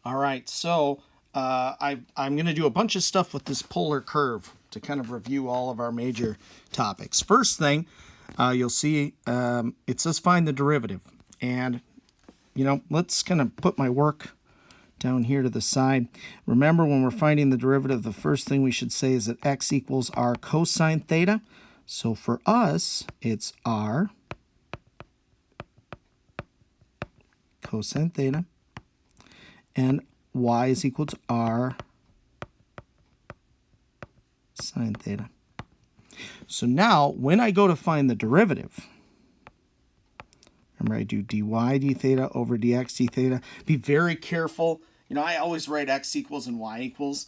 All right, so I'm going to do a bunch of stuff with this polar curve to kind of review all of our major topics. First thing, you'll see it says find the derivative. And, let's kind of put my work down here to the side. Remember, when we're finding the derivative, the first thing we should say is that x equals r cosine theta. So for us, it's r cosine theta. And y is equal to r sine theta. So now, when I go to find the derivative, remember I do dy d theta over dx d theta. Be very careful. I always write x equals and y equals.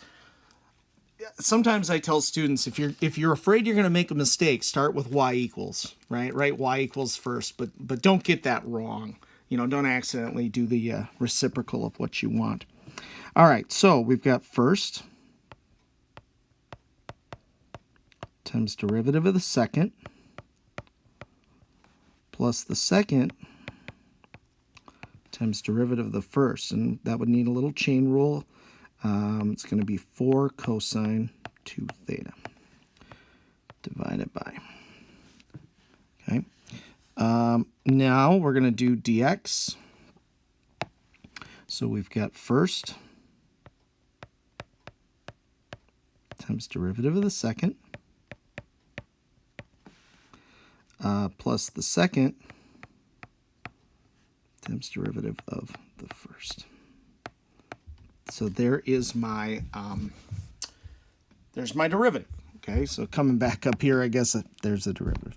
Sometimes I tell students, if you're afraid you're going to make a mistake, start with y equals, right? Write y equals first, but don't get that wrong. Don't accidentally do the reciprocal of what you want. All right, so we've got first times derivative of the second plus the second times derivative of the first. And that would need a little chain rule. It's going to be 4 cosine 2 theta divided by. Okay. Now we're going to do dx. So we've got first times derivative of the second plus the second times derivative of the first. So there is my there's my derivative. Okay, so coming back up here, I guess there's a derivative.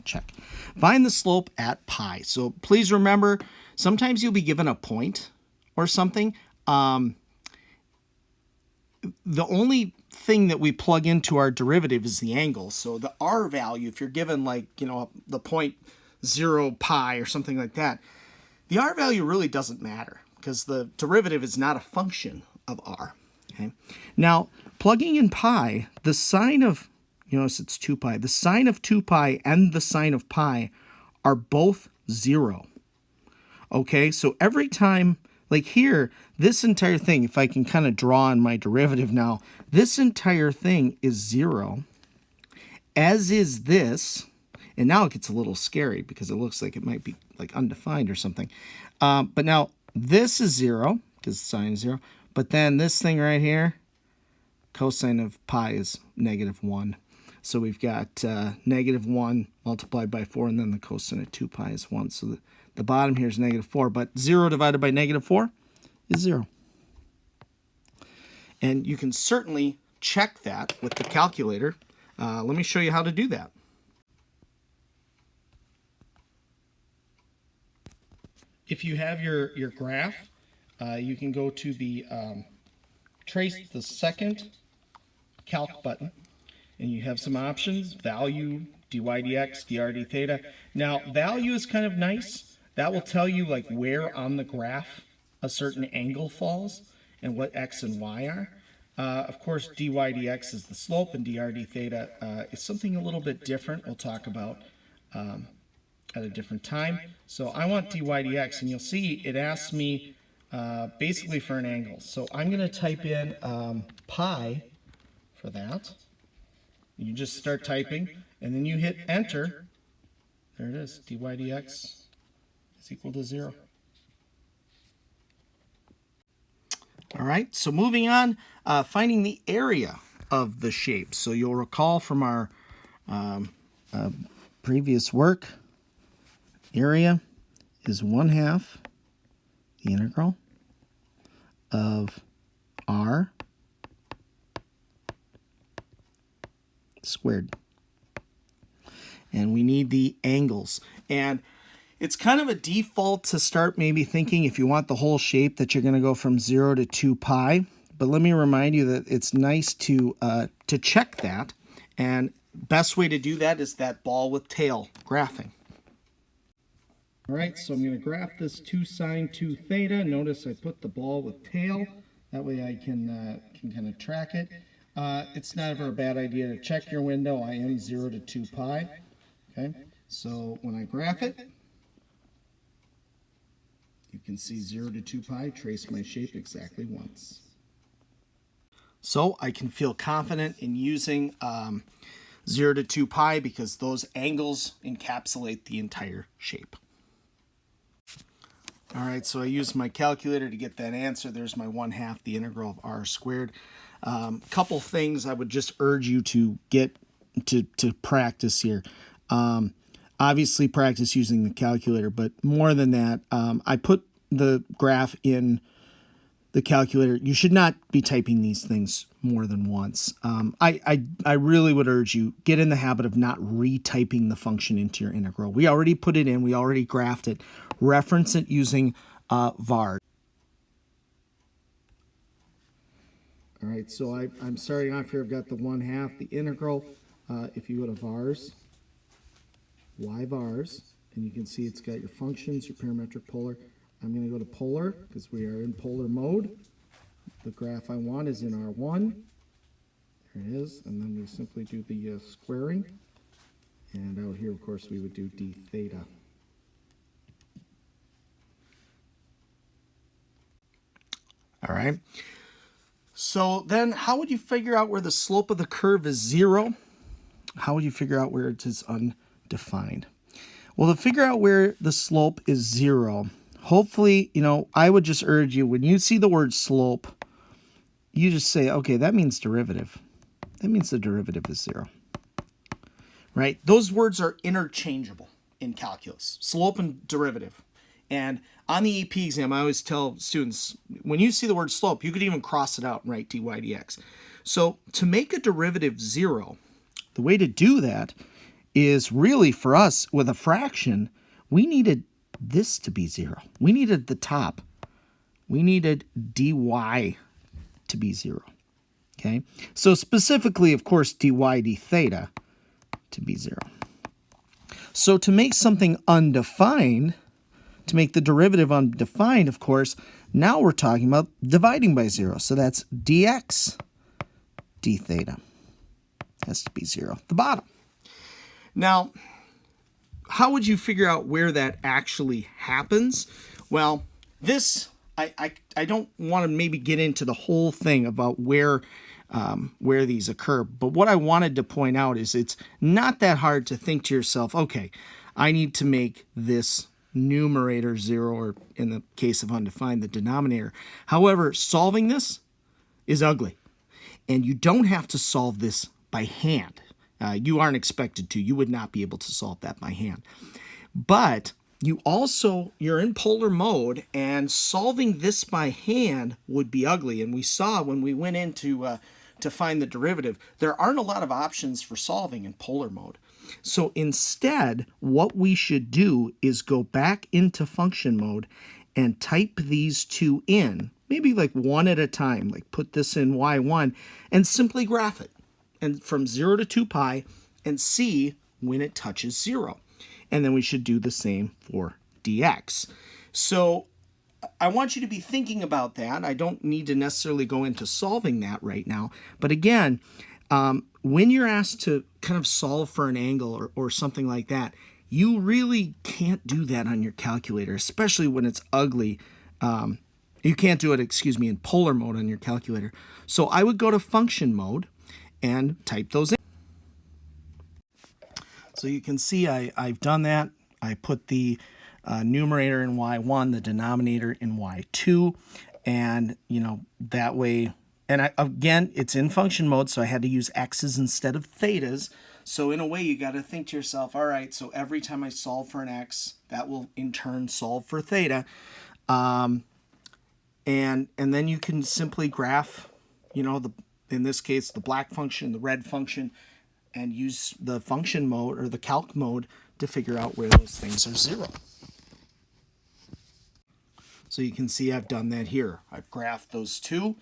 Check. Find the slope at pi. So please remember, sometimes you'll be given a point or something. The only thing that we plug into our derivative is the angle. So the r value, if you're given the point 0 pi or something like that, the r value really doesn't matter because the derivative is not a function of r. Okay. Now, plugging in pi, the sine of, it's 2 pi, the sine of 2 pi and the sine of pi are both 0. Okay, so every time, like here, this entire thing, if I can kind of draw on my derivative now, this entire thing is 0, as is this, and now it gets a little scary because it looks like it might be like undefined or something. But now this is 0, because sine is 0, but then this thing right here, cosine of pi is -1. So we've got -1 multiplied by 4, and then the cosine of 2 pi is 1. So the bottom here is -4, but 0 divided by -4 is 0. And you can certainly check that with the calculator. Let me show you how to do that. If you have your graph, you can go to the trace the second calc button, and you have some options: value, dy dx, dr d theta. Now, value is kind of nice. That will tell you like where on the graph a certain angle falls and what x and y are. Of course, dy dx is the slope, and dr d theta is something a little bit different we'll talk about at a different time. So I want dy dx, and you'll see it asks me basically for an angle. So I'm going to type in pi for that. You just start typing, and then you hit enter. There it is, dy dx is equal to 0. All right, so moving on, finding the area of the shape. So you'll recall from our previous work, area is 1/2 the integral of r squared. And we need the angles. And it's kind of a default to start maybe thinking, if you want the whole shape, that you're going to go from 0 to 2 pi. But let me remind you that it's nice to check that. And best way to do that is that ball with tail graphing. All right, so I'm going to graph this 2 sine 2 theta. Notice I put the ball with tail. That way I can kind of track it. It's never a bad idea to check your window. I am 0 to 2 pi. Okay, so when I graph it, You can see 0 to 2 pi, trace my shape exactly once. So I can feel confident in using 0 to 2 pi because those angles encapsulate the entire shape. All right, so I used my calculator to get that answer. There's my 1/2 the integral of r squared. Couple things I would just urge you to get to practice here. Obviously practice using the calculator, but more than that, I put the graph in the calculator. You should not be typing these things more than once. I really would urge you, get in the habit of not retyping the function into your integral. We already put it in, we already graphed it. Reference it using var. All right, so I'm starting off here. I've got the 1/2 the integral. If you go to vars, y vars, and you can see it's got your functions, your parametric polar. I'm going to go to polar because we are in polar mode. The graph I want is in R1. There it is. And then we simply do the squaring. And out here, of course, we would do d theta. All right. So then how would you figure out where the slope of the curve is 0? How would you figure out where it is undefined? Well, to figure out where the slope is 0, hopefully, I would just urge you, when you see the word slope, you just say, okay, that means derivative. That means the derivative is 0. Right? Those words are interchangeable in calculus, slope and derivative. And on the EP exam, I always tell students, when you see the word slope, you could even cross it out and write dy dx. So to make a derivative 0, the way to do that is really, for us, with a fraction, we needed this to be 0. We needed the top. We needed dy to be 0. Okay? So specifically, of course, dy d theta to be 0. So to make something undefined, to make the derivative undefined, of course, now we're talking about dividing by 0. So that's dx d theta has to be 0 at the bottom. Now, how would you figure out where that actually happens? Well, this, I don't want to maybe get into the whole thing about where these occur, but what I wanted to point out is it's not that hard to think to yourself, okay, I need to make this numerator 0, or in the case of undefined, the denominator. However, solving this is ugly, and you don't have to solve this by hand. You aren't expected to. You would not be able to solve that by hand. But you're in polar mode, and solving this by hand would be ugly. And we saw when we went into to find the derivative, there aren't a lot of options for solving in polar mode. So instead, what we should do is go back into function mode and type these two in, maybe like one at a time, like put this in y1 and simply graph it. And from 0 to 2 pi, and see when it touches 0. And then we should do the same for dx. So I want you to be thinking about that. I don't need to necessarily go into solving that right now. But again, when you're asked to kind of solve for an angle or something like that, you really can't do that on your calculator, especially when it's ugly. You can't do it, in polar mode on your calculator. So I would go to function mode and type those in. So you can see I've done that. I put the numerator in y1, the denominator in y2, and that way. And again, it's in function mode, so I had to use x's instead of thetas. So in a way, you got to think to yourself, all right, so every time I solve for an x, that will in turn solve for theta. And then you can simply graph, in this case, the black function, the red function, and use the function mode or the calc mode to figure out where those things are 0. So you can see I've done that here. I've graphed those two,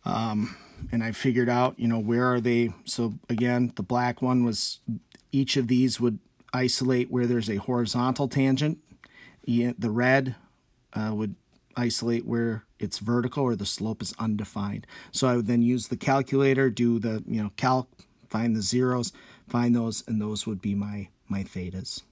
and I figured out, where are they. So again, the black one was, each of these would isolate where there's a horizontal tangent. The red would isolate where it's vertical or the slope is undefined. So I would then use the calculator, do the calc, find the zeros, find those, and those would be my thetas.